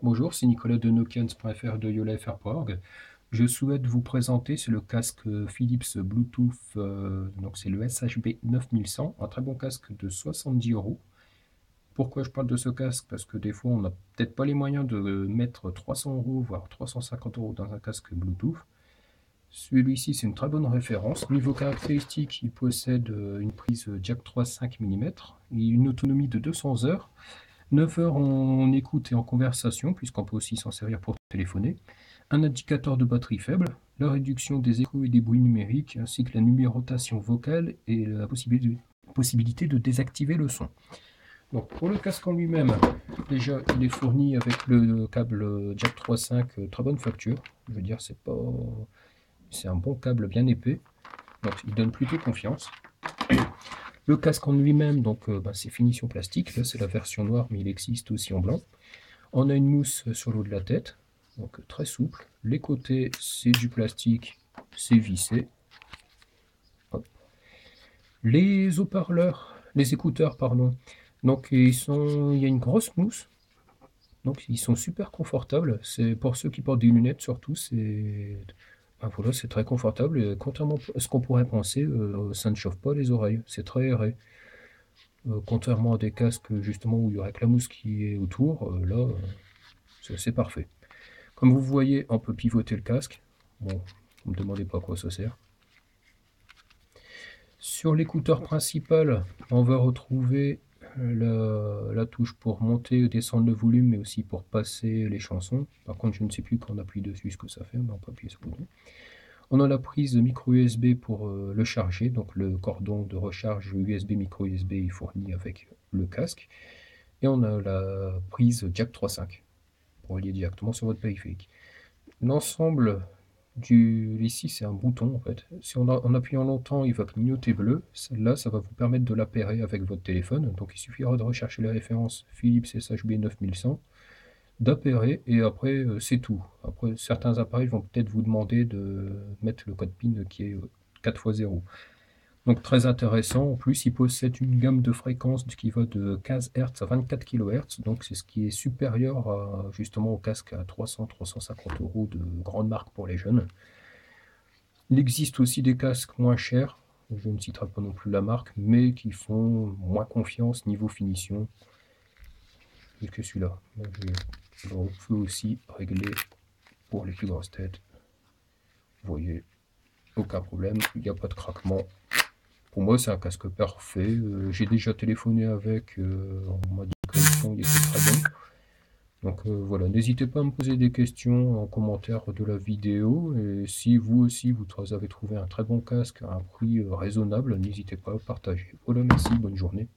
Bonjour, c'est Nicolas de Nokians.fr de yolafr.org. Je souhaite vous présenter, c'est le casque Philips Bluetooth, donc c'est le SHB 9100, un très bon casque de 70 euros. Pourquoi je parle de ce casque? Parce que des fois on n'a peut-être pas les moyens de mettre 300 euros, voire 350 euros dans un casque Bluetooth. Celui-ci, c'est une très bonne référence. Niveau caractéristiques, il possède une prise jack 3,5 mm et une autonomie de 200 heures. 9 heures en écoute et en conversation, puisqu'on peut aussi s'en servir pour téléphoner. Un indicateur de batterie faible, la réduction des échos et des bruits numériques, ainsi que la numérotation vocale et la possibilité de désactiver le son. Donc pour le casque en lui-même, déjà il est fourni avec le câble jack 3.5 très bonne facture. Je veux dire, c'est un bon câble bien épais, donc il donne plutôt confiance. Le casque en lui-même, donc c'est finition plastique. Là c'est la version noire, mais il existe aussi en blanc. On a une mousse sur le haut de la tête, donc très souple. Les côtés, c'est du plastique, c'est vissé. Hop. Les haut-parleurs, les écouteurs, pardon, donc il y a une grosse mousse, donc ils sont super confortables. C'est pour ceux qui portent des lunettes surtout, voilà, c'est très confortable. Et contrairement à ce qu'on pourrait penser, ça ne chauffe pas les oreilles, c'est très aéré. Contrairement à des casques justement où il y aurait que la mousse qui est autour, là, c'est parfait. Comme vous voyez, on peut pivoter le casque. Bon, ne me demandez pas à quoi ça sert. Sur l'écouteur principal, on va retrouver la touche pour monter et descendre le volume, mais aussi pour passer les chansons. Par contre, je ne sais plus quand on appuie dessus ce que ça fait, mais on peut appuyer sur le bouton. On a la prise micro USB pour le charger, donc le cordon de recharge USB micro USB est fourni avec le casque. Et on a la prise jack 3.5 pour relier directement sur votre périphérique. L'ensemble ici, c'est un bouton en fait. Si en appuyant longtemps, il va clignoter bleu. Celle-là, ça va vous permettre de l'appairer avec votre téléphone. Donc il suffira de rechercher la référence Philips SHB 9100, d'appairer et après c'est tout. Après, certains appareils vont peut-être vous demander de mettre le code PIN qui est 4x0. Donc très intéressant. En plus, il possède une gamme de fréquences qui va de 15 Hz à 24 kHz. Donc c'est ce qui est supérieur justement au casque à 300-350 euros de grande marque pour les jeunes. Il existe aussi des casques moins chers, je ne citerai pas non plus la marque, mais qui font moins confiance niveau finition que celui-là. On peut aussi régler pour les plus grosses têtes. Vous voyez, aucun problème, il n'y a pas de craquement. Pour moi, c'est un casque parfait. J'ai déjà téléphoné avec, on m'a dit que le son il était très bon. Donc voilà, n'hésitez pas à me poser des questions en commentaire de la vidéo. Et si vous aussi, vous avez trouvé un très bon casque à un prix raisonnable, n'hésitez pas à partager. Voilà, merci, bonne journée.